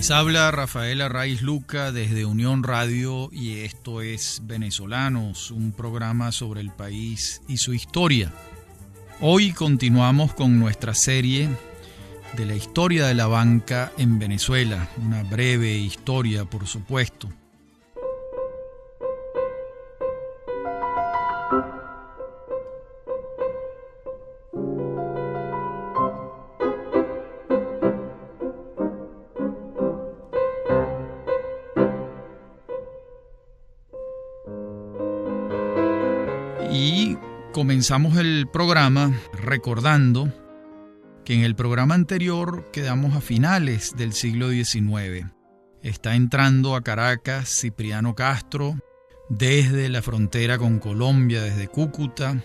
Les habla Rafael Arraiz Luca desde Unión Radio y esto es Venezolanos, un programa sobre el país y su historia. Hoy continuamos con nuestra serie de la historia de la banca en Venezuela, una breve historia, por supuesto. Y comenzamos el programa recordando que en el programa anterior quedamos a finales del siglo XIX. Está entrando a Caracas Cipriano Castro desde la frontera con Colombia, desde Cúcuta.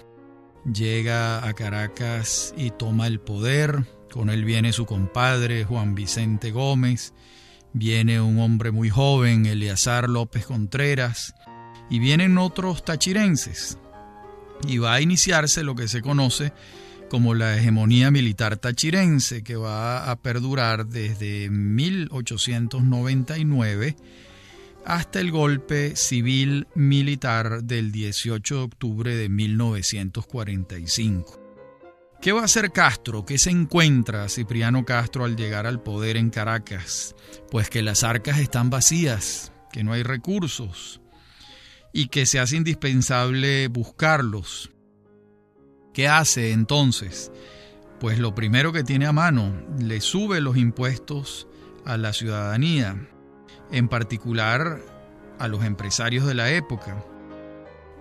Llega a Caracas y toma el poder. Con él viene su compadre Juan Vicente Gómez. Viene un hombre muy joven, Eleazar López Contreras. Y vienen otros tachirenses. Y va a iniciarse lo que se conoce como la hegemonía militar tachirense, que va a perdurar desde 1899 hasta el golpe civil militar del 18 de octubre de 1945. ¿Qué va a hacer Castro? ¿Qué se encuentra Cipriano Castro al llegar al poder en Caracas? Pues que las arcas están vacías, que no hay recursos y que se hace indispensable buscarlos. ¿Qué hace entonces? Pues lo primero que tiene a mano, le sube los impuestos a la ciudadanía, en particular a los empresarios de la época.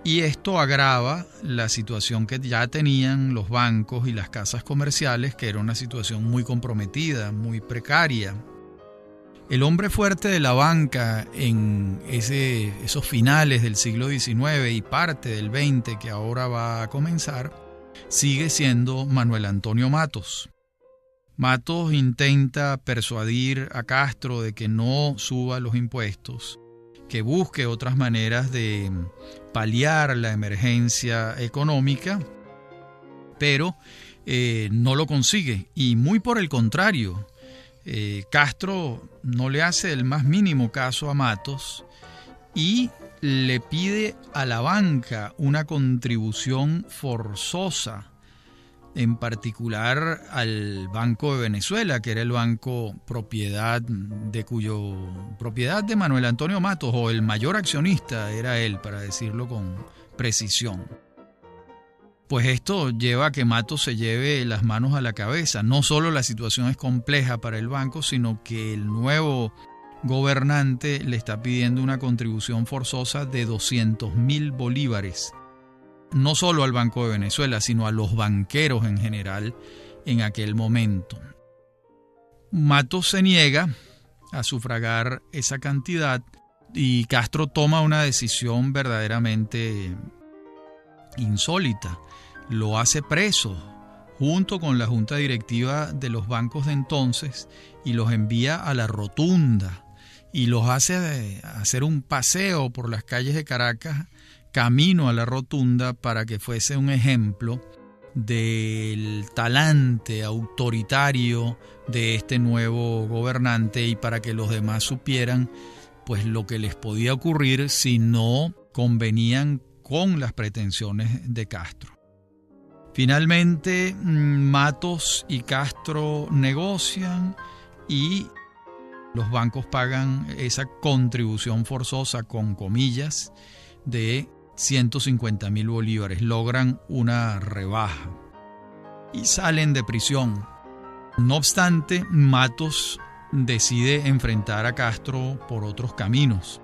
Y esto agrava la situación que ya tenían los bancos y las casas comerciales, que era una situación muy comprometida, muy precaria. El hombre fuerte de la banca en esos finales del siglo XIX y parte del XX que ahora va a comenzar, sigue siendo Manuel Antonio Matos. Matos intenta persuadir a Castro de que no suba los impuestos, que busque otras maneras de paliar la emergencia económica, pero no lo consigue. Y muy por el contrario, Castro no le hace el más mínimo caso a Matos y le pide a la banca una contribución forzosa, en particular al Banco de Venezuela, que era el banco propiedad de Manuel Antonio Matos, o el mayor accionista era él, para decirlo con precisión. Pues esto lleva a que Matos se lleve las manos a la cabeza. No solo la situación es compleja para el banco, sino que el nuevo gobernante le está pidiendo una contribución forzosa de 200.000 bolívares. No solo al Banco de Venezuela, sino a los banqueros en general en aquel momento. Matos se niega a sufragar esa cantidad y Castro toma una decisión verdaderamente insólita. Lo hace preso junto con la junta directiva de los bancos de entonces y los envía a la Rotunda y los hace hacer un paseo por las calles de Caracas camino a la Rotunda para que fuese un ejemplo del talante autoritario de este nuevo gobernante y para que los demás supieran pues lo que les podía ocurrir si no convenían con las pretensiones de Castro. Finalmente, Matos y Castro negocian y los bancos pagan esa contribución forzosa, con comillas, de 150.000 bolívares. Logran una rebaja y salen de prisión. No obstante, Matos decide enfrentar a Castro por otros caminos.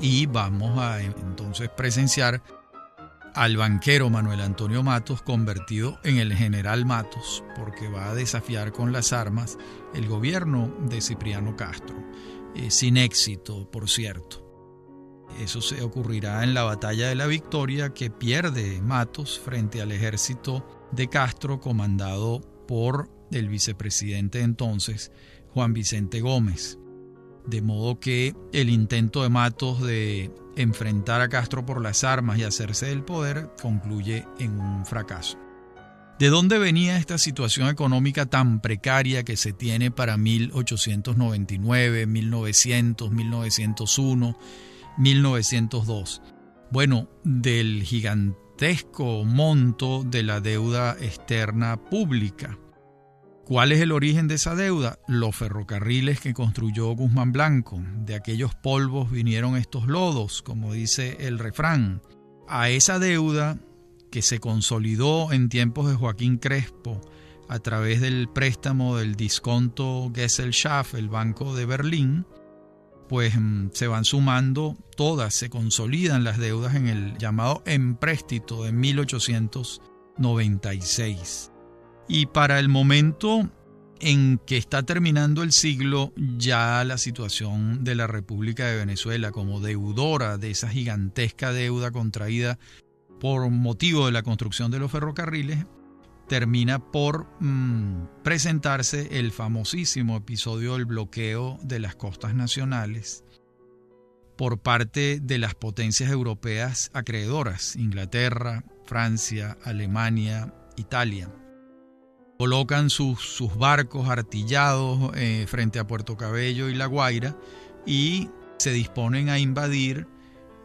Y vamos a entonces presenciar al banquero Manuel Antonio Matos convertido en el general Matos, porque va a desafiar con las armas el gobierno de Cipriano Castro, sin éxito, por cierto. Eso se ocurrirá en la Batalla de la Victoria, que pierde Matos frente al ejército de Castro, comandado por el vicepresidente entonces, Juan Vicente Gómez. De modo que el intento de Matos de enfrentar a Castro por las armas y hacerse del poder concluye en un fracaso. ¿De dónde venía esta situación económica tan precaria que se tiene para 1899, 1900, 1901, 1902? Bueno, del gigantesco monto de la deuda externa pública. ¿Cuál es el origen de esa deuda? Los ferrocarriles que construyó Guzmán Blanco. De aquellos polvos vinieron estos lodos, como dice el refrán. A esa deuda que se consolidó en tiempos de Joaquín Crespo a través del préstamo del Disconto Gesellschaft, el Banco de Berlín, pues se van sumando todas, se consolidan las deudas en el llamado empréstito de 1896. Y para el momento en que está terminando el siglo, ya la situación de la República de Venezuela como deudora de esa gigantesca deuda contraída por motivo de la construcción de los ferrocarriles, termina por presentarse el famosísimo episodio del bloqueo de las costas nacionales por parte de las potencias europeas acreedoras, Inglaterra, Francia, Alemania, Italia. Colocan sus barcos artillados frente a Puerto Cabello y La Guaira y se disponen a invadir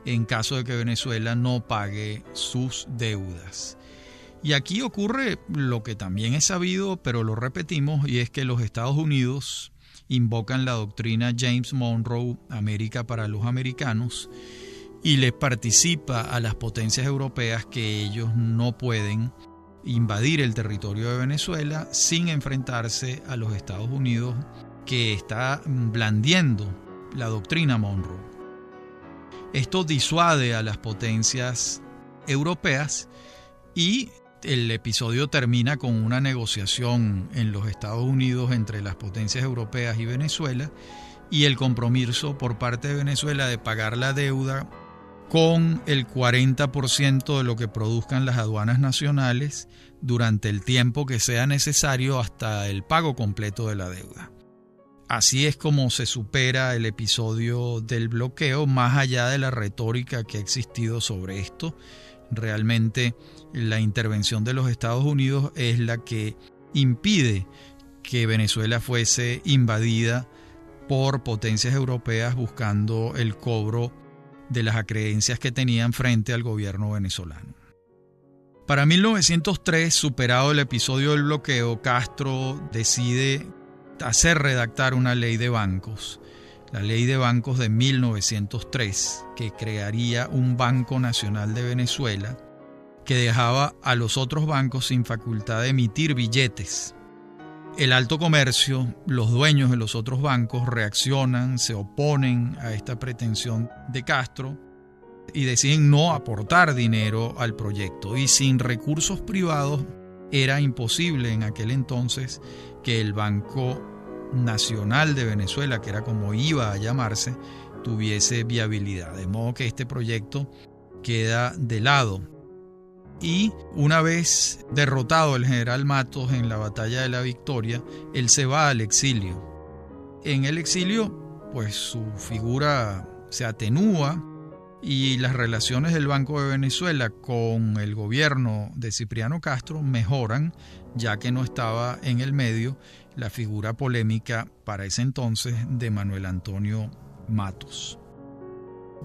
en caso de que Venezuela no pague sus deudas. Y aquí ocurre lo que también es sabido, pero lo repetimos, y es que los Estados Unidos invocan la doctrina James Monroe, América para los americanos, y les participa a las potencias europeas que ellos no pueden invadir el territorio de Venezuela sin enfrentarse a los Estados Unidos, que está blandiendo la doctrina Monroe. Esto disuade a las potencias europeas y el episodio termina con una negociación en los Estados Unidos entre las potencias europeas y Venezuela y el compromiso por parte de Venezuela de pagar la deuda con el 40% de lo que produzcan las aduanas nacionales durante el tiempo que sea necesario hasta el pago completo de la deuda. Así es como se supera el episodio del bloqueo, más allá de la retórica que ha existido sobre esto. Realmente la intervención de los Estados Unidos es la que impide que Venezuela fuese invadida por potencias europeas buscando el cobro de las acreencias que tenían frente al gobierno venezolano. Para 1903, superado el episodio del bloqueo, Castro decide hacer redactar una ley de bancos, la ley de bancos de 1903, que crearía un Banco Nacional de Venezuela, que dejaba a los otros bancos sin facultad de emitir billetes. El alto comercio, los dueños de los otros bancos, reaccionan, se oponen a esta pretensión de Castro y deciden no aportar dinero al proyecto. Y sin recursos privados era imposible en aquel entonces que el Banco Nacional de Venezuela, que era como iba a llamarse, tuviese viabilidad. De modo que este proyecto queda de lado. Y una vez derrotado el general Matos en la batalla de la Victoria, él se va al exilio. En el exilio, pues su figura se atenúa y las relaciones del Banco de Venezuela con el gobierno de Cipriano Castro mejoran, ya que no estaba en el medio la figura polémica para ese entonces de Manuel Antonio Matos.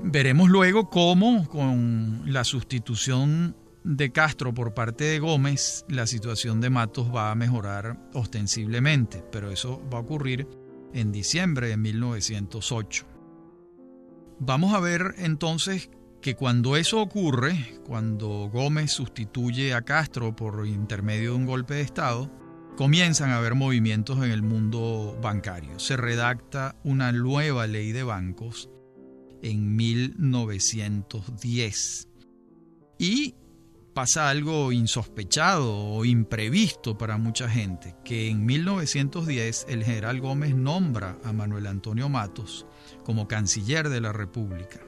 Veremos luego cómo con la sustitución de Castro por parte de Gómez, la situación de Matos va a mejorar ostensiblemente, pero eso va a ocurrir en diciembre de 1908. Vamos a ver entonces que cuando eso ocurre, cuando Gómez sustituye a Castro por intermedio de un golpe de Estado, comienzan a haber movimientos en el mundo bancario. Se redacta una nueva ley de bancos en 1910 y pasa algo insospechado o imprevisto para mucha gente, que en 1910 el general Gómez nombra a Manuel Antonio Matos como canciller de la República.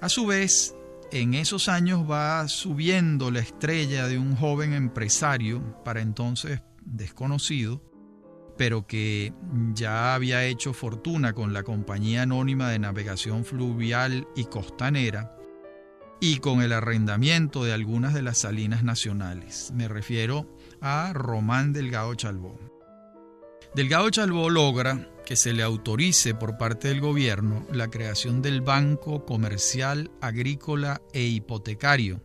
A su vez, en esos años va subiendo la estrella de un joven empresario, para entonces desconocido, pero que ya había hecho fortuna con la Compañía Anónima de Navegación Fluvial y Costanera, y con el arrendamiento de algunas de las salinas nacionales. Me refiero a Román Delgado Chalbaud. Delgado Chalbaud logra que se le autorice por parte del gobierno la creación del Banco Comercial, Agrícola e Hipotecario,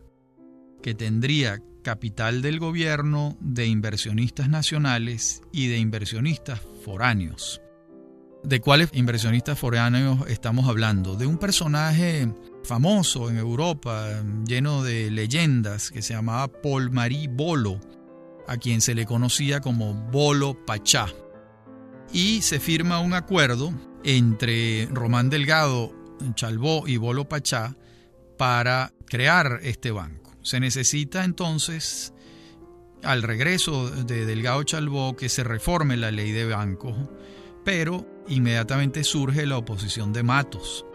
que tendría capital del gobierno, de inversionistas nacionales y de inversionistas foráneos. ¿De cuáles inversionistas foráneos estamos hablando? De un personaje famoso en Europa, lleno de leyendas, que se llamaba Paul-Marie Bolo, a quien se le conocía como Bolo Pachá. Y se firma un acuerdo entre Román Delgado Chalbaud y Bolo Pachá para crear este banco. Se necesita entonces, al regreso de Delgado Chalbaud, que se reforme la ley de bancos, pero inmediatamente surge la oposición de Matos,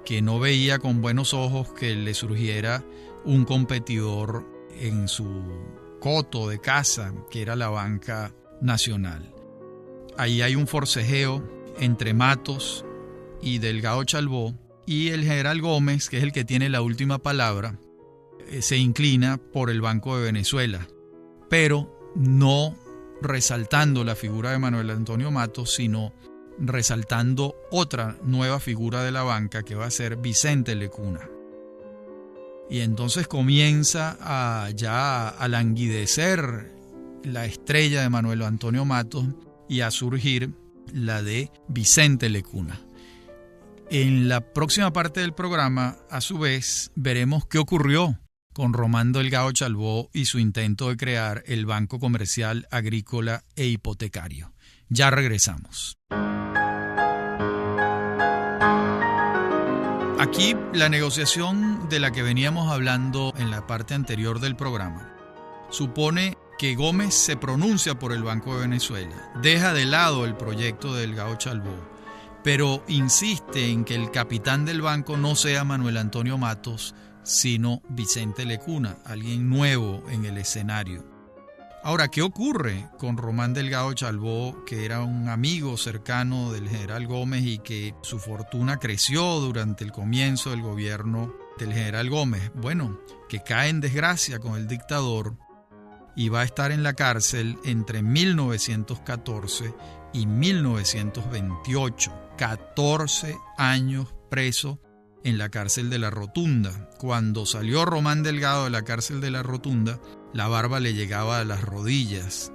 que no veía con buenos ojos que le surgiera un competidor en su coto de casa, que era la banca nacional. Ahí hay un forcejeo entre Matos y Delgado Chalbaud, y el general Gómez, que es el que tiene la última palabra, se inclina por el Banco de Venezuela, pero no resaltando la figura de Manuel Antonio Matos, sino resaltando otra nueva figura de la banca, que va a ser Vicente Lecuna. Y entonces comienza a languidecer la estrella de Manuel Antonio Matos y a surgir la de Vicente Lecuna. En la próxima parte del programa, a su vez, veremos qué ocurrió con Román Delgado Chalbaud y su intento de crear el Banco Comercial, Agrícola e Hipotecario. Ya regresamos. Aquí la negociación de la que veníamos hablando en la parte anterior del programa supone que Gómez se pronuncia por el Banco de Venezuela, deja de lado el proyecto de Delgado Chalbaud, pero insiste en que el capitán del banco no sea Manuel Antonio Matos, sino Vicente Lecuna, alguien nuevo en el escenario. Ahora, ¿qué ocurre con Román Delgado Chalbaud, que era un amigo cercano del general Gómez y que su fortuna creció durante el comienzo del gobierno del general Gómez? Bueno, que cae en desgracia con el dictador y va a estar en la cárcel entre 1914 y 1928, 14 años preso en la cárcel de la Rotunda. Cuando salió Román Delgado de la cárcel de la Rotunda, la barba le llegaba a las rodillas.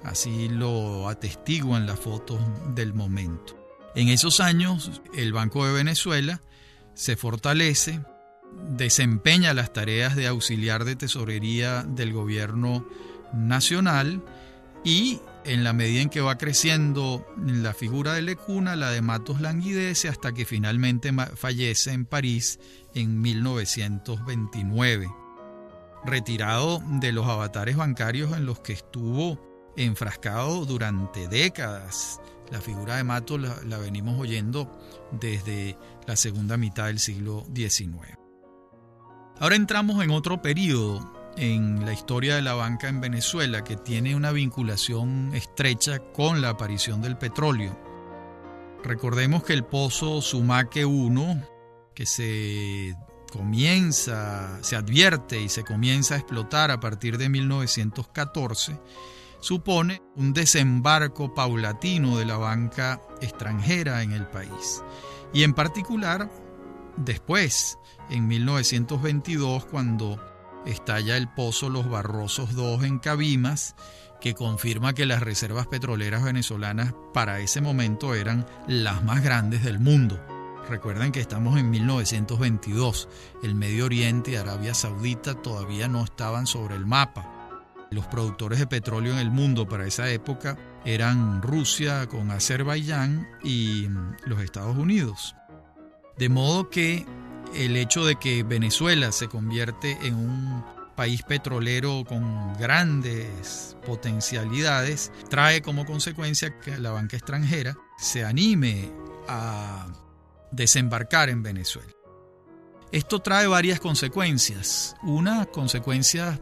Así lo atestiguan las fotos del momento. En esos años, el Banco de Venezuela se fortalece, desempeña las tareas de auxiliar de tesorería del gobierno nacional y en la medida en que va creciendo la figura de Lecuna, la de Matos languidece hasta que finalmente fallece en París en 1929. Retirado de los avatares bancarios en los que estuvo enfrascado durante décadas. La figura de Matos la venimos oyendo desde la segunda mitad del siglo XIX. Ahora entramos en otro periodo en la historia de la banca en Venezuela que tiene una vinculación estrecha con la aparición del petróleo. Recordemos que el pozo Sumaque 1, que se advierte y se comienza a explotar a partir de 1914, supone un desembarco paulatino de la banca extranjera en el país. Y en particular, después, en 1922, cuando estalla el pozo Los Barrosos II en Cabimas, que confirma que las reservas petroleras venezolanas para ese momento eran las más grandes del mundo. Recuerden que estamos en 1922. El Medio Oriente y Arabia Saudita todavía no estaban sobre el mapa. Los productores de petróleo en el mundo para esa época eran Rusia con Azerbaiyán y los Estados Unidos. De modo que el hecho de que Venezuela se convierte en un país petrolero con grandes potencialidades trae como consecuencia que la banca extranjera se anime a desembarcar en Venezuela. Esto trae varias consecuencias, unas consecuencias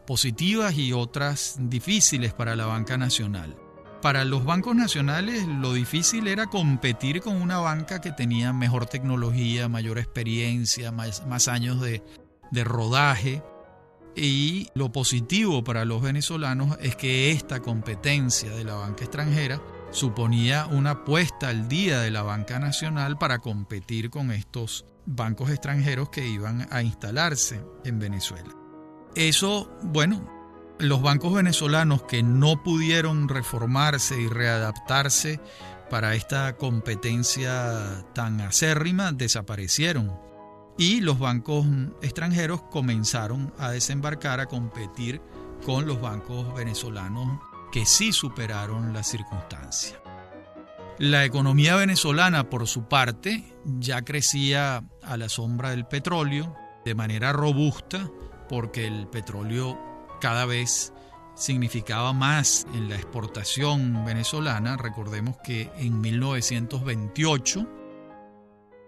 positivas y otras difíciles para la banca nacional. Para los bancos nacionales lo difícil era competir con una banca que tenía mejor tecnología, mayor experiencia, más años de rodaje, Y lo positivo para los venezolanos es que esta competencia de la banca extranjera suponía una puesta al día de la banca nacional para competir con estos bancos extranjeros que iban a instalarse en Venezuela. Eso, bueno, los bancos venezolanos que no pudieron reformarse y readaptarse para esta competencia tan acérrima desaparecieron. Y los bancos extranjeros comenzaron a desembarcar, a competir con los bancos venezolanos que sí superaron la circunstancia. La economía venezolana, por su parte, ya crecía a la sombra del petróleo de manera robusta, porque el petróleo cada vez significaba más en la exportación venezolana. Recordemos que en 1928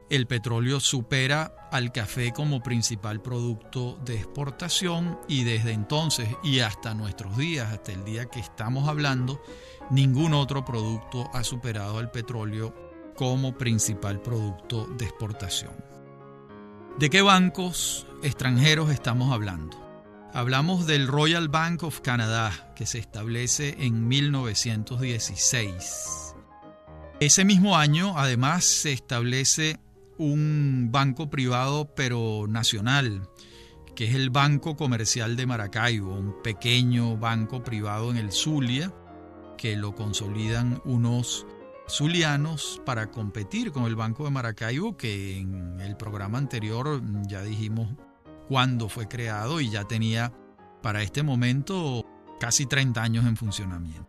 el petróleo supera al café como principal producto de exportación, y desde entonces y hasta nuestros días, hasta el día que estamos hablando, ningún otro producto ha superado al petróleo como principal producto de exportación. ¿De qué bancos extranjeros estamos hablando? Hablamos del Royal Bank of Canada, que se establece en 1916. Ese mismo año, además, se establece un banco privado pero nacional, que es el Banco Comercial de Maracaibo, un pequeño banco privado en el Zulia, que lo consolidan unos zulianos para competir con el Banco de Maracaibo, que en el programa anterior ya dijimos cuándo fue creado y ya tenía para este momento casi 30 años en funcionamiento.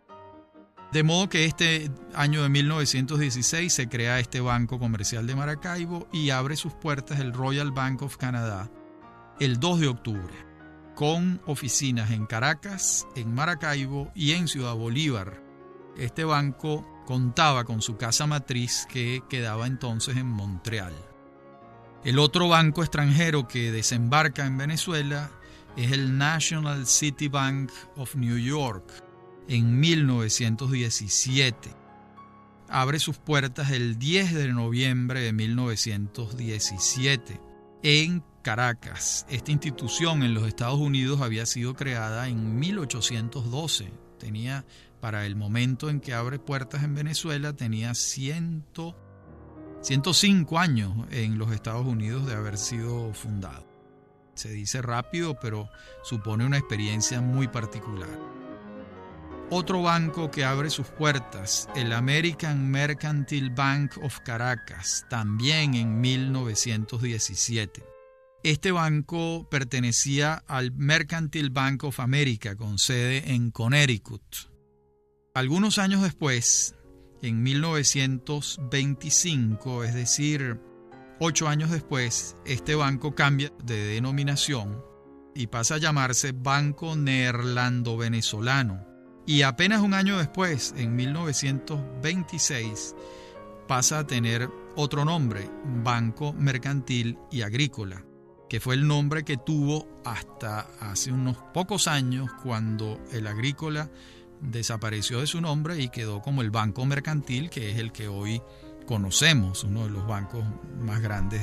De modo que este año de 1916 se crea este Banco Comercial de Maracaibo y abre sus puertas el Royal Bank of Canada el 2 de octubre, con oficinas en Caracas, en Maracaibo y en Ciudad Bolívar. Este banco contaba con su casa matriz, que quedaba entonces en Montreal. El otro banco extranjero que desembarca en Venezuela es el National City Bank of New York, en 1917. Abre sus puertas el 10 de noviembre de 1917 en Caracas. Esta institución en los Estados Unidos había sido creada en 1812. Tenía, para el momento en que abre puertas en Venezuela, tenía 105 años en los Estados Unidos de haber sido fundado. Se dice rápido, pero supone una experiencia muy particular. Otro banco que abre sus puertas, el American Mercantile Bank of Caracas, también en 1917. Este banco pertenecía al Mercantile Bank of America, con sede en Connecticut. Algunos años después, en 1925, es decir, 8 años después, este banco cambia de denominación y pasa a llamarse Banco Neerlando-Venezolano. Y apenas un año después, en 1926, pasa a tener otro nombre, Banco Mercantil y Agrícola, que fue el nombre que tuvo hasta hace unos pocos años, cuando el Agrícola desapareció de su nombre y quedó como el Banco Mercantil, que es el que hoy conocemos, uno de los bancos más grandes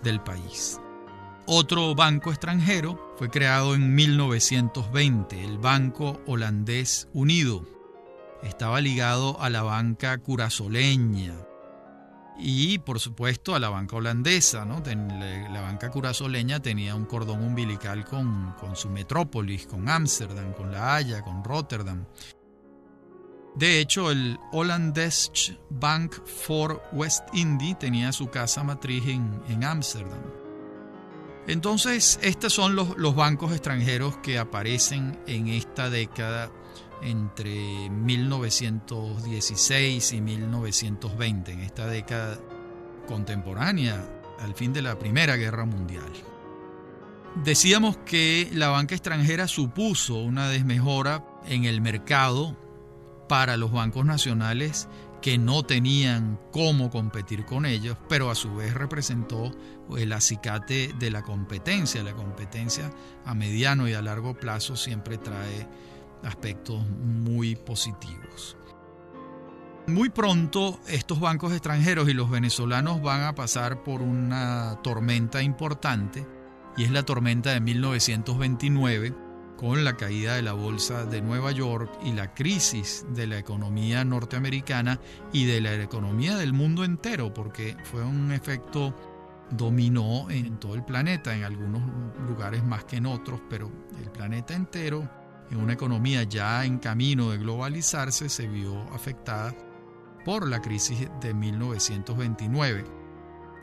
del país. Otro banco extranjero fue creado en 1920, el Banco Holandés Unido. Estaba ligado a la banca curazoleña y, por supuesto, a la banca holandesa, ¿no? La banca curazoleña tenía un cordón umbilical con su metrópolis, con Ámsterdam, con La Haya, con Rotterdam. De hecho, el Hollandse Bank for West Indie tenía su casa matriz en Ámsterdam. Entonces, estos son los bancos extranjeros que aparecen en esta década entre 1916 y 1920, en esta década contemporánea, al fin de la Primera Guerra Mundial. Decíamos que la banca extranjera supuso una desmejora en el mercado para los bancos nacionales, que no tenían cómo competir con ellos, pero a su vez representó el acicate de la competencia. La competencia a mediano y a largo plazo siempre trae aspectos muy positivos. Muy pronto estos bancos extranjeros y los venezolanos van a pasar por una tormenta importante y es la tormenta de 1929, con la caída de la bolsa de Nueva York y la crisis de la economía norteamericana y de la economía del mundo entero, porque fue un efecto dominó en todo el planeta, en algunos lugares más que en otros, pero el planeta entero, en una economía ya en camino de globalizarse, se vio afectada por la crisis de 1929.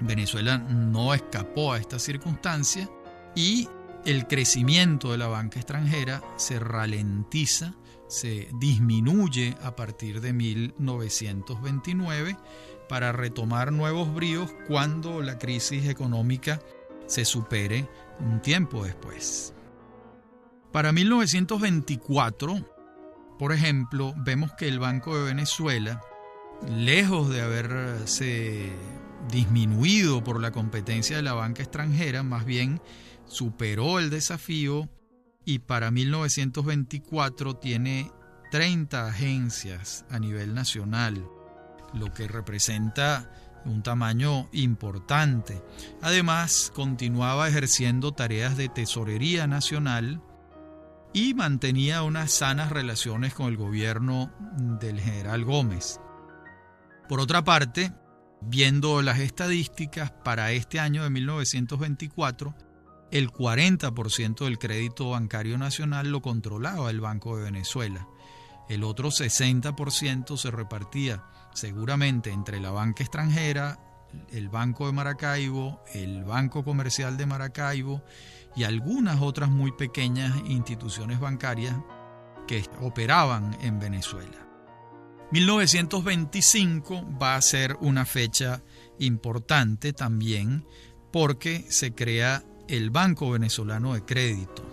Venezuela no escapó a esta circunstancia y el crecimiento de la banca extranjera se ralentiza, se disminuye a partir de 1929 para retomar nuevos bríos cuando la crisis económica se supere un tiempo después. Para 1924, por ejemplo, vemos que el Banco de Venezuela, lejos de haberse disminuido por la competencia de la banca extranjera, más bien superó el desafío y para 1924 tiene 30 agencias a nivel nacional, lo que representa un tamaño importante. Además, continuaba ejerciendo tareas de tesorería nacional y mantenía unas sanas relaciones con el gobierno del general Gómez. Por otra parte, viendo las estadísticas, para este año de 1924, el 40% del crédito bancario nacional lo controlaba el Banco de Venezuela. El otro 60% se repartía seguramente entre la banca extranjera, el Banco de Maracaibo, el Banco Comercial de Maracaibo y algunas otras muy pequeñas instituciones bancarias que operaban en Venezuela. 1925 va a ser una fecha importante también porque se crea el Banco Venezolano de Crédito.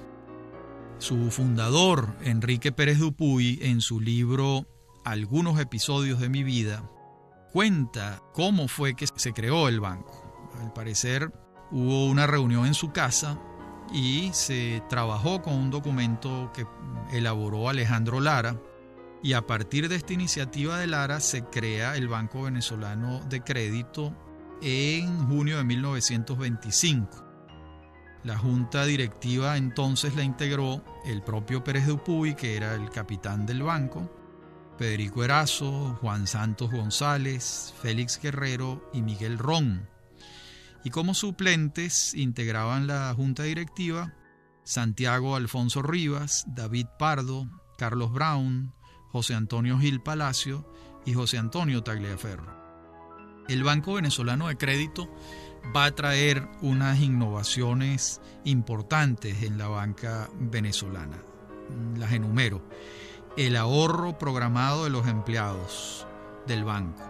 Su fundador, Enrique Pérez Dupuy, en su libro Algunos episodios de mi vida, cuenta cómo fue que se creó el banco. Al parecer hubo una reunión en su casa y se trabajó con un documento que elaboró Alejandro Lara, y a partir de esta iniciativa de Lara se crea el Banco Venezolano de Crédito en junio de 1925. La junta directiva entonces la integró el propio Pérez Dupuy, que era el capitán del banco, Federico Erazo, Juan Santos González, Félix Guerrero y Miguel Ron. Y como suplentes integraban la junta directiva Santiago Alfonso Rivas, David Pardo, Carlos Brown, José Antonio Gil Palacio y José Antonio Tagliaferro. El Banco Venezolano de Crédito va a traer unas innovaciones importantes en la banca venezolana. Las enumero. El ahorro programado de los empleados del banco.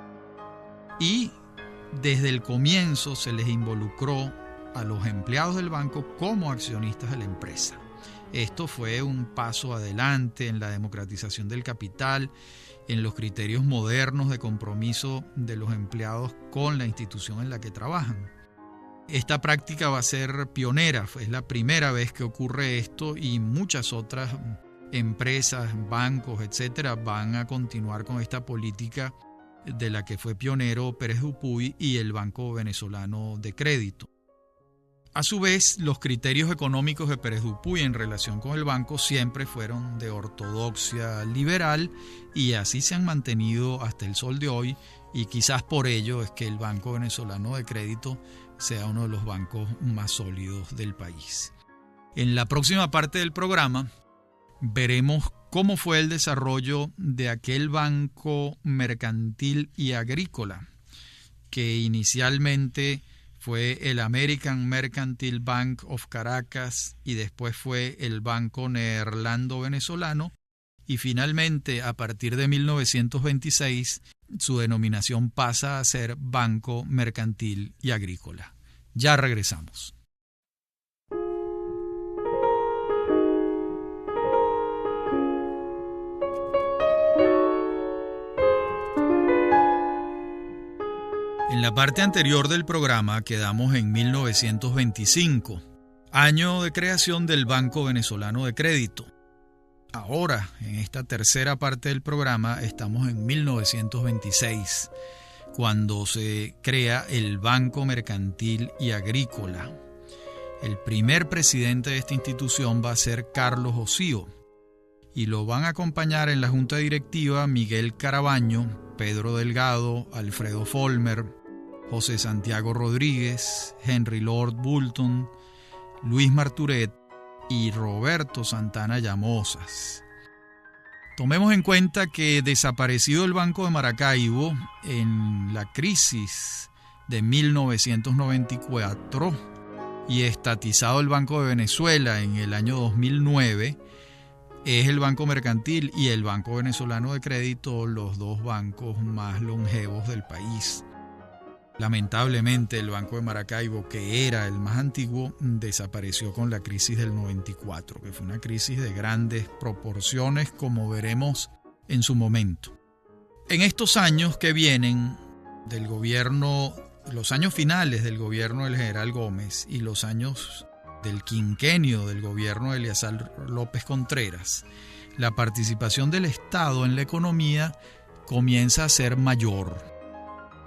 Y desde el comienzo se les involucró a los empleados del banco como accionistas de la empresa. Esto fue un paso adelante en la democratización del capital, en los criterios modernos de compromiso de los empleados con la institución en la que trabajan. Esta práctica va a ser pionera, es la primera vez que ocurre esto y muchas otras empresas, bancos, etcétera, van a continuar con esta política de la que fue pionero Pérez Dupuy y el Banco Venezolano de Crédito. A su vez, los criterios económicos de Pérez Dupuy en relación con el banco siempre fueron de ortodoxia liberal y así se han mantenido hasta el sol de hoy, y quizás por ello es que el Banco Venezolano de Crédito sea uno de los bancos más sólidos del país. En la próxima parte del programa veremos cómo fue el desarrollo de aquel banco mercantil y agrícola que inicialmente fue el American Mercantile Bank of Caracas y después fue el Banco Neerlando Venezolano, y finalmente a partir de 1926 su denominación pasa a ser Banco Mercantil y Agrícola. Ya regresamos. En la parte anterior del programa quedamos en 1925, año de creación del Banco Venezolano de Crédito. Ahora, en esta tercera parte del programa, estamos en 1926, cuando se crea el Banco Mercantil y Agrícola. El primer presidente de esta institución va a ser Carlos Osío y lo van a acompañar en la junta directiva Miguel Carabaño, Pedro Delgado, Alfredo Folmer, José Santiago Rodríguez, Henry Lord Boulton, Luis Marturet y Roberto Santana Llamosas. Tomemos en cuenta que desaparecido el Banco de Maracaibo en la crisis de 1994 y estatizado el Banco de Venezuela en el año 2009, es el Banco Mercantil y el Banco Venezolano de Crédito los dos bancos más longevos del país. Lamentablemente el Banco de Maracaibo, que era el más antiguo, desapareció con la crisis del 94, que fue una crisis de grandes proporciones, como veremos en su momento. En estos años que vienen del gobierno, los años finales del gobierno del general Gómez y los años del quinquenio del gobierno de Eleazar López Contreras, la participación del Estado en la economía comienza a ser mayor.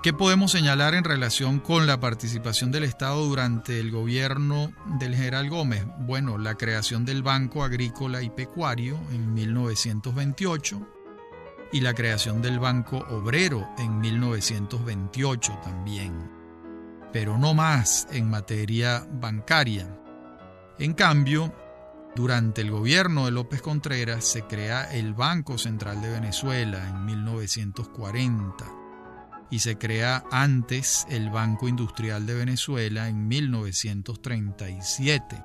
¿Qué podemos señalar en relación con la participación del Estado durante el gobierno del general Gómez? Bueno, la creación del Banco Agrícola y Pecuario en 1928 y la creación del Banco Obrero en 1928 también, pero no más en materia bancaria. En cambio, durante el gobierno de López Contreras se crea el Banco Central de Venezuela en 1940 y se crea antes el Banco Industrial de Venezuela en 1937.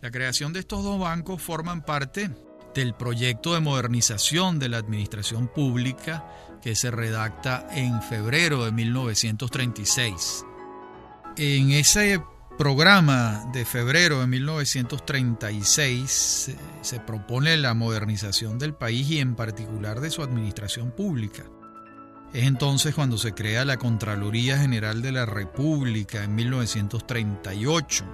La creación de estos dos bancos forman parte del proyecto de modernización de la administración pública que se redacta en febrero de 1936. En ese programa de febrero de 1936 se propone la modernización del país y en particular de su administración pública. Es entonces cuando se crea la Contraloría General de la República en 1938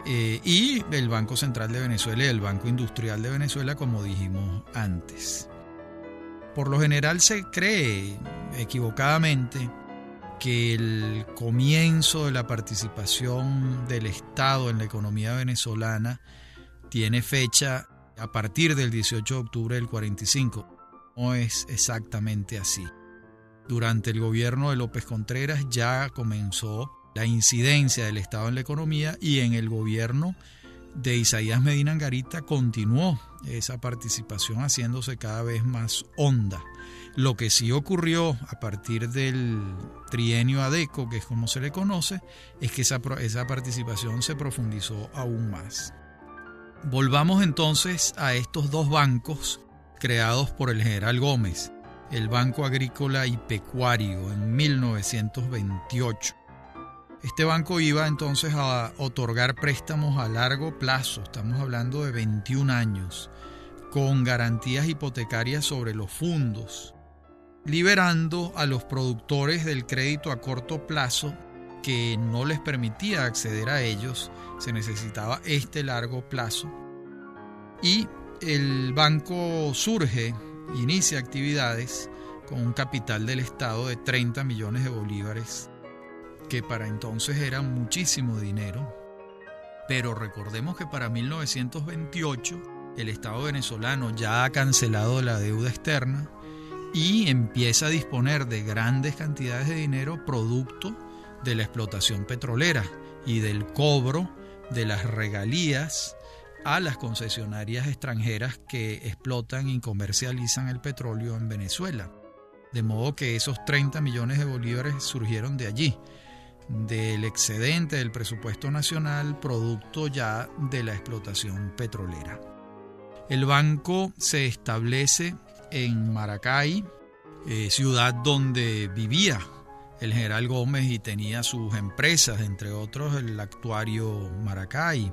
y el Banco Central de Venezuela y el Banco Industrial de Venezuela, como dijimos antes. Por lo general se cree equivocadamente que el comienzo de la participación del Estado en la economía venezolana tiene fecha a partir del 18 de octubre del 45. No es exactamente así. Durante el gobierno de López Contreras ya comenzó la incidencia del Estado en la economía y en el gobierno de Isaías Medina Angarita continuó esa participación haciéndose cada vez más honda. Lo que sí ocurrió a partir del trienio ADECO, que es como se le conoce, es que esa participación se profundizó aún más. Volvamos entonces a estos dos bancos creados por el general Gómez, el Banco Agrícola y Pecuario en 1928. Este banco iba entonces a otorgar préstamos a largo plazo, estamos hablando de 21 años, con garantías hipotecarias sobre los fondos, liberando a los productores del crédito a corto plazo que no les permitía acceder a ellos, se necesitaba este largo plazo. Y el banco inicia actividades con un capital del Estado de 30 millones de bolívares, que para entonces era muchísimo dinero. Pero recordemos que para 1928 el Estado venezolano ya ha cancelado la deuda externa y empieza a disponer de grandes cantidades de dinero producto de la explotación petrolera y del cobro de las regalías a las concesionarias extranjeras que explotan y comercializan el petróleo en Venezuela. De modo que esos 30 millones de bolívares surgieron de allí, del excedente del presupuesto nacional, producto ya de la explotación petrolera. El banco se establece en Maracay, ciudad donde vivía el general Gómez y tenía sus empresas, entre otros el actuario Maracay.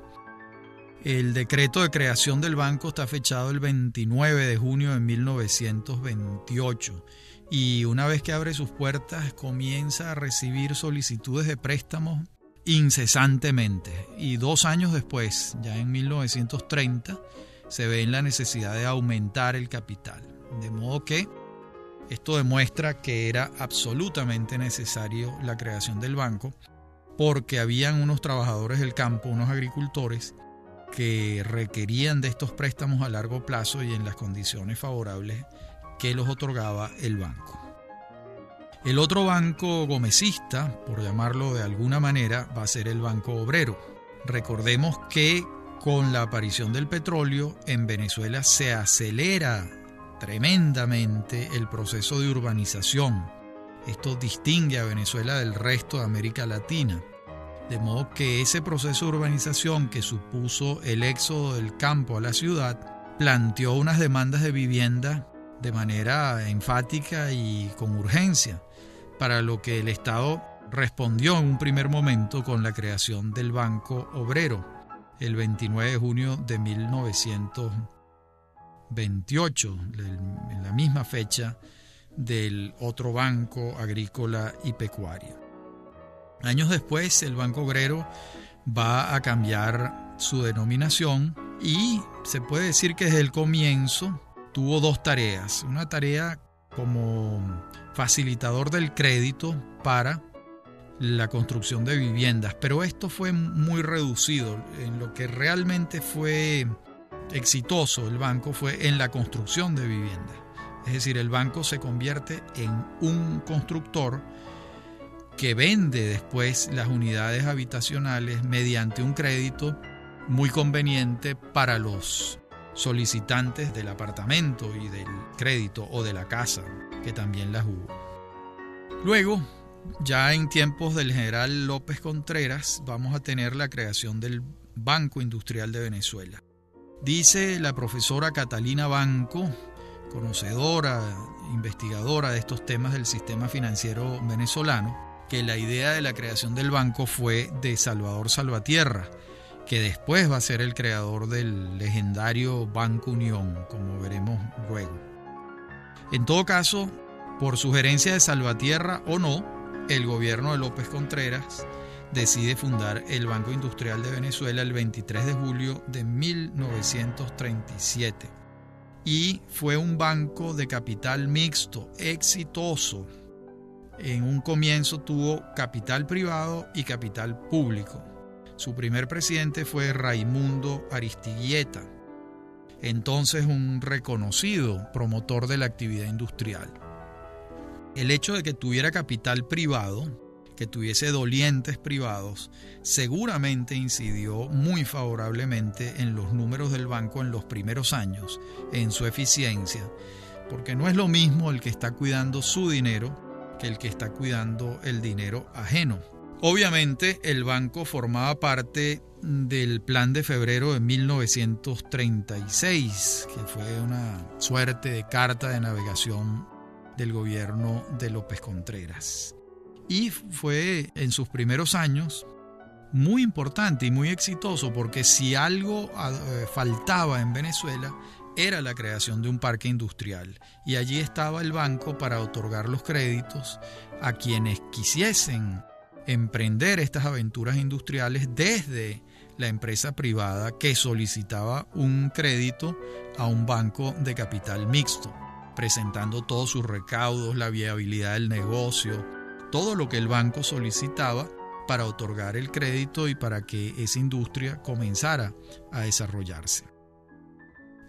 El decreto de creación del banco está fechado el 29 de junio de 1928 y una vez que abre sus puertas comienza a recibir solicitudes de préstamos incesantemente. Y 2 años después, ya en 1930, se ve en la necesidad de aumentar el capital. De modo que esto demuestra que era absolutamente necesario la creación del banco porque habían unos trabajadores del campo, unos agricultores, que requerían de estos préstamos a largo plazo y en las condiciones favorables que los otorgaba el banco. El otro banco gomecista, por llamarlo de alguna manera, va a ser el Banco Obrero. Recordemos que con la aparición del petróleo en Venezuela se acelera tremendamente el proceso de urbanización. Esto distingue a Venezuela del resto de América Latina. De modo que ese proceso de urbanización que supuso el éxodo del campo a la ciudad planteó unas demandas de vivienda de manera enfática y con urgencia, para lo que el Estado respondió en un primer momento con la creación del Banco Obrero, el 29 de junio de 1928, en la misma fecha del otro Banco Agrícola y Pecuario. Años después, el Banco Obrero va a cambiar su denominación y se puede decir que desde el comienzo tuvo dos tareas. Una tarea como facilitador del crédito para la construcción de viviendas, pero esto fue muy reducido. En lo que realmente fue exitoso el banco fue en la construcción de viviendas. Es decir, el banco se convierte en un constructor que vende después las unidades habitacionales mediante un crédito muy conveniente para los solicitantes del apartamento y del crédito o de la casa, que también las hubo. Luego, ya en tiempos del general López Contreras, vamos a tener la creación del Banco Industrial de Venezuela. Dice la profesora Catalina Banco, conocedora, investigadora de estos temas del sistema financiero venezolano, que la idea de la creación del banco fue de Salvador Salvatierra, que después va a ser el creador del legendario Banco Unión, como veremos luego. En todo caso, por sugerencia de Salvatierra o no, el gobierno de López Contreras decide fundar el Banco Industrial de Venezuela el 23 de julio de 1937. Y fue un banco de capital mixto, exitoso. En un comienzo tuvo capital privado y capital público. Su primer presidente fue Raimundo Aristiguieta, entonces un reconocido promotor de la actividad industrial. El hecho de que tuviera capital privado, que tuviese dolientes privados, seguramente incidió muy favorablemente en los números del banco en los primeros años, en su eficiencia, porque no es lo mismo el que está cuidando su dinero que el que está cuidando el dinero ajeno. Obviamente, el banco formaba parte del Plan de Febrero de 1936, que fue una suerte de carta de navegación del gobierno de López Contreras. Y fue en sus primeros años muy importante y muy exitoso, porque si algo faltaba en Venezuela era la creación de un parque industrial, y allí estaba el banco para otorgar los créditos a quienes quisiesen emprender estas aventuras industriales desde la empresa privada que solicitaba un crédito a un banco de capital mixto, presentando todos sus recaudos, la viabilidad del negocio, todo lo que el banco solicitaba para otorgar el crédito y para que esa industria comenzara a desarrollarse.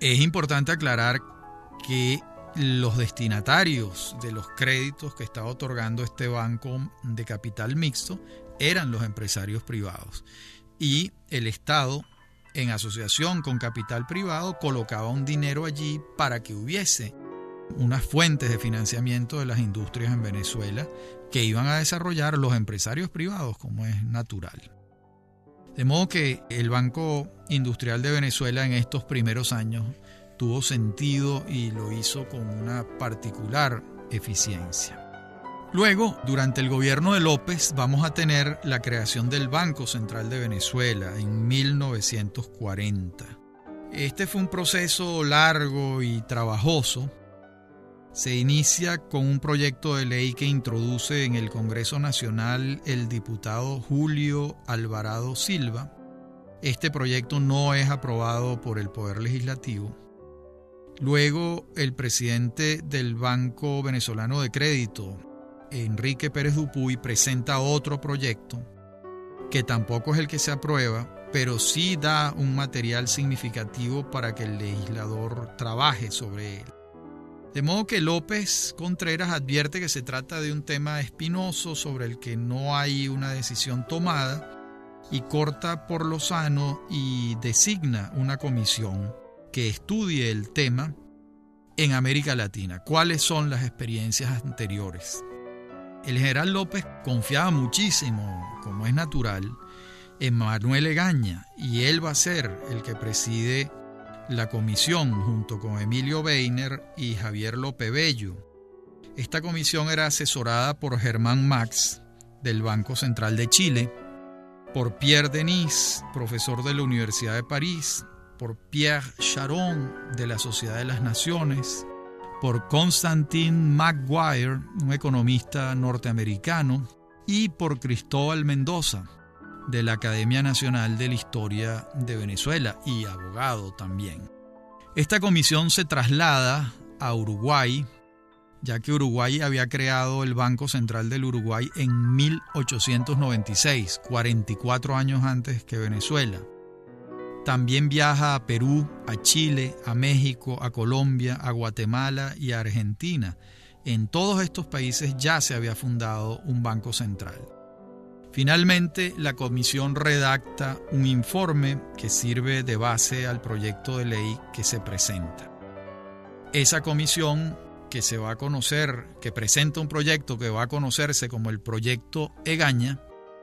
Es importante aclarar que los destinatarios de los créditos que estaba otorgando este banco de capital mixto eran los empresarios privados, y el Estado, en asociación con capital privado, colocaba un dinero allí para que hubiese unas fuentes de financiamiento de las industrias en Venezuela que iban a desarrollar los empresarios privados, como es natural. De modo que el Banco Industrial de Venezuela en estos primeros años tuvo sentido y lo hizo con una particular eficiencia. Luego, durante el gobierno de López, vamos a tener la creación del Banco Central de Venezuela en 1940. Este fue un proceso largo y trabajoso. Se inicia con un proyecto de ley que introduce en el Congreso Nacional el diputado Julio Alvarado Silva. Este proyecto no es aprobado por el Poder Legislativo. Luego, el presidente del Banco Venezolano de Crédito, Enrique Pérez Dupuy, presenta otro proyecto que tampoco es el que se aprueba, pero sí da un material significativo para que el legislador trabaje sobre él. De modo que López Contreras advierte que se trata de un tema espinoso sobre el que no hay una decisión tomada y corta por lo sano y designa una comisión que estudie el tema en América Latina. ¿Cuáles son las experiencias anteriores? El general López confiaba muchísimo, como es natural, en Manuel Egaña, y él va a ser el que preside la comisión junto con Emilio Weiner y Javier López Bello. Esta comisión era asesorada por Germán Max, del Banco Central de Chile, por Pierre Denis, profesor de la Universidad de París, por Pierre Charon, de la Sociedad de las Naciones, por Constantin McGuire, un economista norteamericano, y por Cristóbal Mendoza, de la Academia Nacional de la Historia de Venezuela, y abogado también. Esta comisión se traslada a Uruguay, ya que Uruguay había creado el Banco Central del Uruguay en 1896, 44 años antes que Venezuela. También viaja a Perú, a Chile, a México, a Colombia, a Guatemala y a Argentina. En todos estos países ya se había fundado un banco central. Finalmente, la comisión redacta un informe que sirve de base al proyecto de ley que se presenta. Esa comisión que se va a conocer, que presenta un proyecto que va a conocerse como el Proyecto Egaña,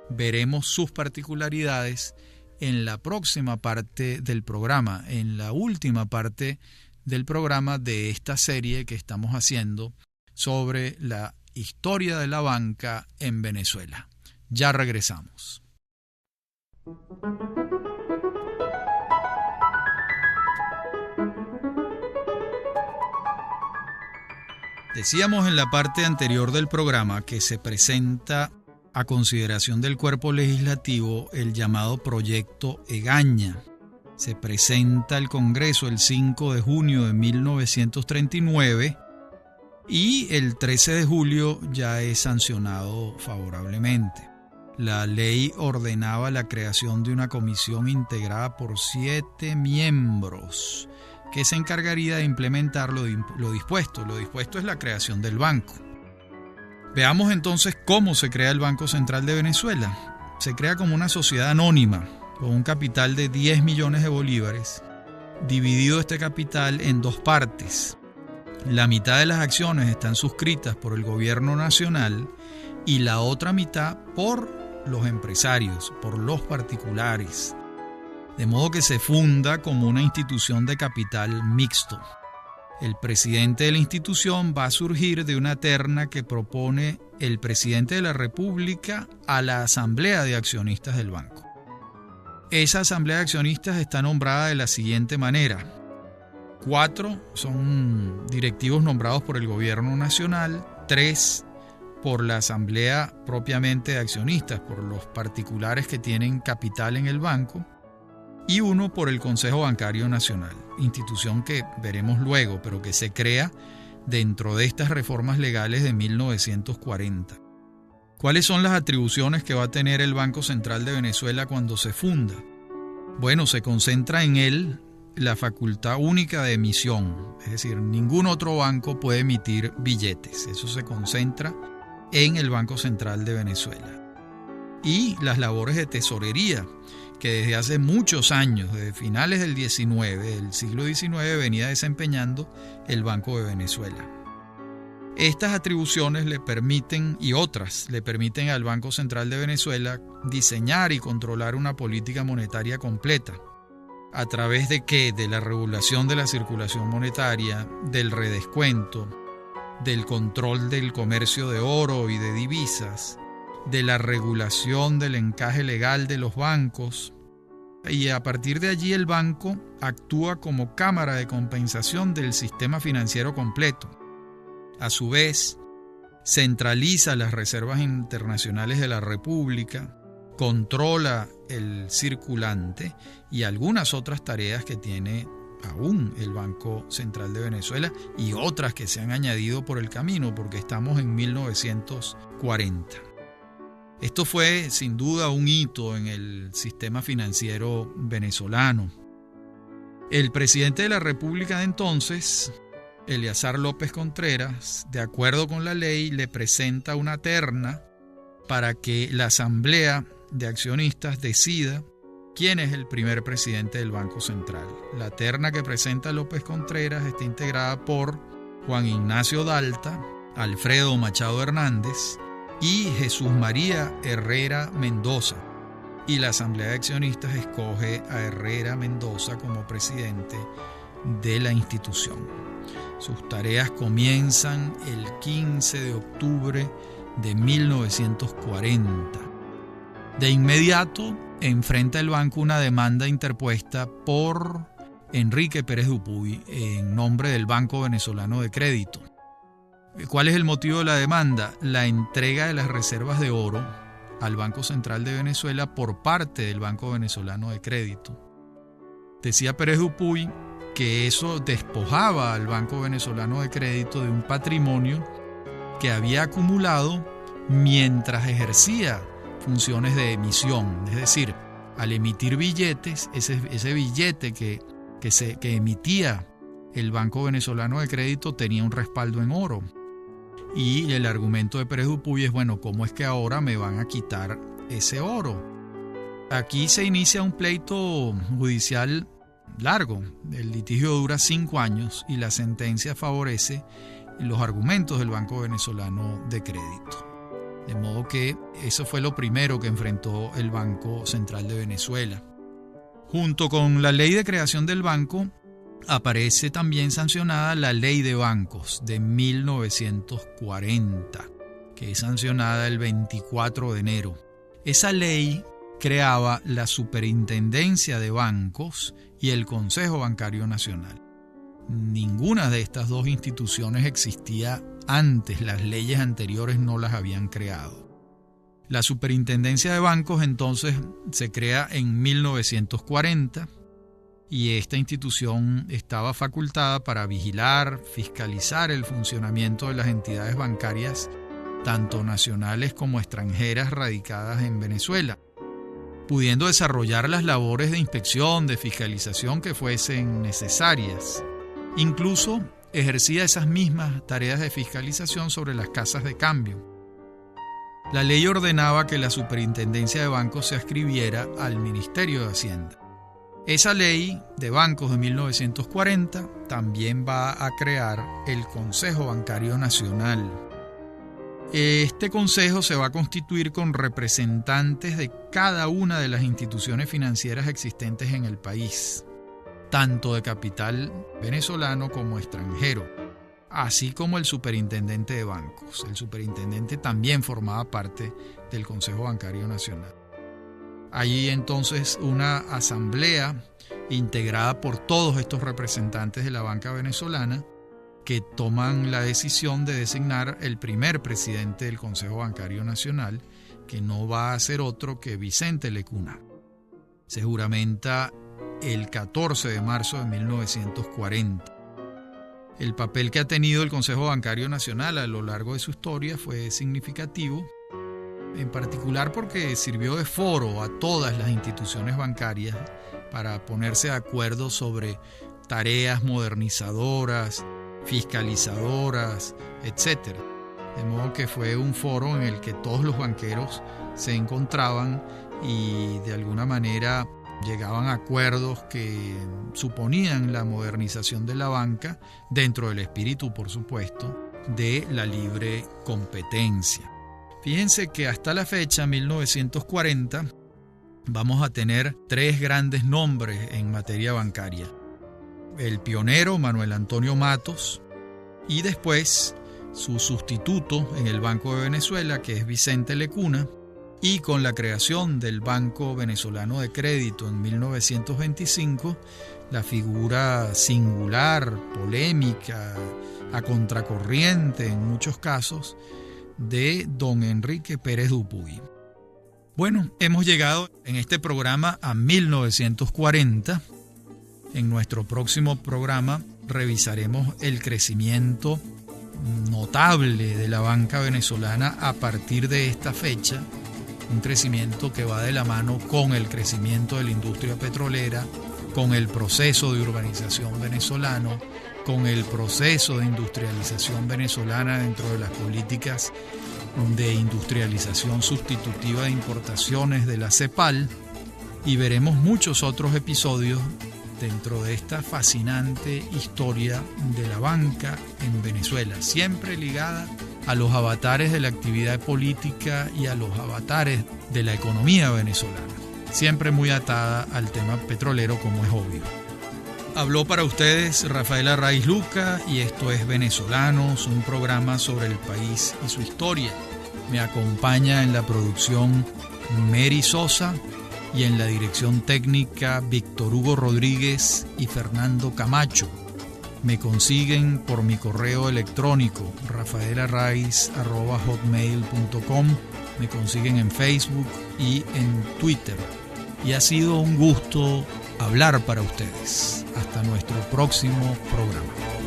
veremos sus particularidades en la próxima parte del programa, en la última parte del programa de esta serie que estamos haciendo sobre la historia de la banca en Venezuela. Ya regresamos. Decíamos en la parte anterior del programa que se presenta a consideración del cuerpo legislativo el llamado Proyecto Egaña. Se presenta al Congreso el 5 de junio de 1939 y el 13 de julio ya es sancionado favorablemente. La ley ordenaba la creación de una comisión integrada por 7 miembros que se encargaría de implementar lo dispuesto. Lo dispuesto es la creación del banco. Veamos entonces cómo se crea el Banco Central de Venezuela. Se crea como una sociedad anónima, con un capital de 10 millones de bolívares, dividido este capital en dos partes. La mitad de las acciones están suscritas por el gobierno nacional y la otra mitad por los empresarios, por los particulares. De modo que se funda como una institución de capital mixto. El presidente de la institución va a surgir de una terna que propone el presidente de la República a la Asamblea de Accionistas del banco. Esa Asamblea de Accionistas está nombrada de la siguiente manera. 4 son directivos nombrados por el gobierno nacional, 3 por la Asamblea propiamente de Accionistas, por los particulares que tienen capital en el banco, y 1 por el Consejo Bancario Nacional, institución que veremos luego, pero que se crea dentro de estas reformas legales de 1940. ¿Cuáles son las atribuciones que va a tener el Banco Central de Venezuela cuando se funda? Bueno, se concentra en él la facultad única de emisión, es decir, ningún otro banco puede emitir billetes. Eso se concentra en el Banco Central de Venezuela. Y las labores de tesorería, que desde hace muchos años, desde finales del siglo XIX, venía desempeñando el Banco de Venezuela. Estas atribuciones le permiten, y otras, le permiten al Banco Central de Venezuela diseñar y controlar una política monetaria completa. ¿A través de qué? De la regulación de la circulación monetaria, del redescuento, del control del comercio de oro y de divisas, de la regulación del encaje legal de los bancos, y a partir de allí el banco actúa como cámara de compensación del sistema financiero completo. A su vez, centraliza las reservas internacionales de la República, controla el circulante y algunas otras tareas que tiene aún el Banco Central de Venezuela y otras que se han añadido por el camino porque estamos en 1940. Esto fue sin duda un hito en el sistema financiero venezolano. El presidente de la República de entonces, Eleazar López Contreras, de acuerdo con la ley, le presenta una terna para que la Asamblea de Accionistas decida quién es el primer presidente del Banco Central. La terna que presenta López Contreras está integrada por Juan Ignacio Dalta, Alfredo Machado Hernández y Jesús María Herrera Mendoza. Y la Asamblea de Accionistas escoge a Herrera Mendoza como presidente de la institución. Sus tareas comienzan el 15 de octubre de 1940. De inmediato enfrenta el banco una demanda interpuesta por Enrique Pérez Dupuy en nombre del Banco Venezolano de Crédito. ¿Cuál es el motivo de la demanda? La entrega de las reservas de oro al Banco Central de Venezuela por parte del Banco Venezolano de Crédito. Decía Pérez Dupuy que eso despojaba al Banco Venezolano de Crédito de un patrimonio que había acumulado mientras ejercía funciones de emisión. Es decir, al emitir billetes, ese billete que emitía el Banco Venezolano de Crédito tenía un respaldo en oro. Y el argumento de Pérez Dupuy es, bueno, ¿cómo es que ahora me van a quitar ese oro? Aquí se inicia un pleito judicial largo. El litigio dura 5 años y la sentencia favorece los argumentos del Banco Venezolano de Crédito. De modo que eso fue lo primero que enfrentó el Banco Central de Venezuela. Junto con la ley de creación del banco, aparece también sancionada la Ley de Bancos de 1940, que es sancionada el 24 de enero. Esa ley creaba la Superintendencia de Bancos y el Consejo Bancario Nacional. Ninguna de estas dos instituciones existía antes, las leyes anteriores no las habían creado. La Superintendencia de Bancos entonces se crea en 1940 y esta institución estaba facultada para vigilar, fiscalizar el funcionamiento de las entidades bancarias, tanto nacionales como extranjeras radicadas en Venezuela, pudiendo desarrollar las labores de inspección, de fiscalización que fuesen necesarias. Incluso ejercía esas mismas tareas de fiscalización sobre las casas de cambio. La ley ordenaba que la Superintendencia de Bancos se adscribiera al Ministerio de Hacienda. Esa ley de bancos de 1940 también va a crear el Consejo Bancario Nacional. Este consejo se va a constituir con representantes de cada una de las instituciones financieras existentes en el país, tanto de capital venezolano como extranjero, así como el superintendente de bancos. El superintendente también formaba parte del Consejo Bancario Nacional. Hay entonces una asamblea integrada por todos estos representantes de la banca venezolana que toman la decisión de designar el primer presidente del Consejo Bancario Nacional, que no va a ser otro que Vicente Lecuna. Se juramenta el 14 de marzo de 1940. El papel que ha tenido el Consejo Bancario Nacional a lo largo de su historia fue significativo, en particular porque sirvió de foro a todas las instituciones bancarias para ponerse de acuerdo sobre tareas modernizadoras, fiscalizadoras, etc. De modo que fue un foro en el que todos los banqueros se encontraban y de alguna manera llegaban a acuerdos que suponían la modernización de la banca dentro del espíritu, por supuesto, de la libre competencia. Fíjense que hasta la fecha, 1940, vamos a tener 3 grandes nombres en materia bancaria. El pionero, Manuel Antonio Matos, y después su sustituto en el Banco de Venezuela, que es Vicente Lecuna, y con la creación del Banco Venezolano de Crédito en 1925, la figura singular, polémica, a contracorriente en muchos casos, de don Enrique Pérez Dupuy. Bueno, hemos llegado en este programa a 1940. En nuestro próximo programa revisaremos el crecimiento notable de la banca venezolana a partir de esta fecha un crecimiento que va de la mano con el crecimiento de la industria petrolera, con el proceso de urbanización venezolano, con el proceso de industrialización venezolana dentro de las políticas de industrialización sustitutiva de importaciones de la CEPAL, y veremos muchos otros episodios dentro de esta fascinante historia de la banca en Venezuela, siempre ligada a los avatares de la actividad política y a los avatares de la economía venezolana, siempre muy atada al tema petrolero, como es obvio. Habló para ustedes Rafael Arraiz Luca y esto es Venezolanos, un programa sobre el país y su historia. Me acompaña en la producción Mary Sosa y en la dirección técnica Víctor Hugo Rodríguez y Fernando Camacho. Me consiguen por mi correo electrónico rafaelarraiz@hotmail.com. Me consiguen en Facebook y en Twitter. Y ha sido un gusto hablar para ustedes. Hasta nuestro próximo programa.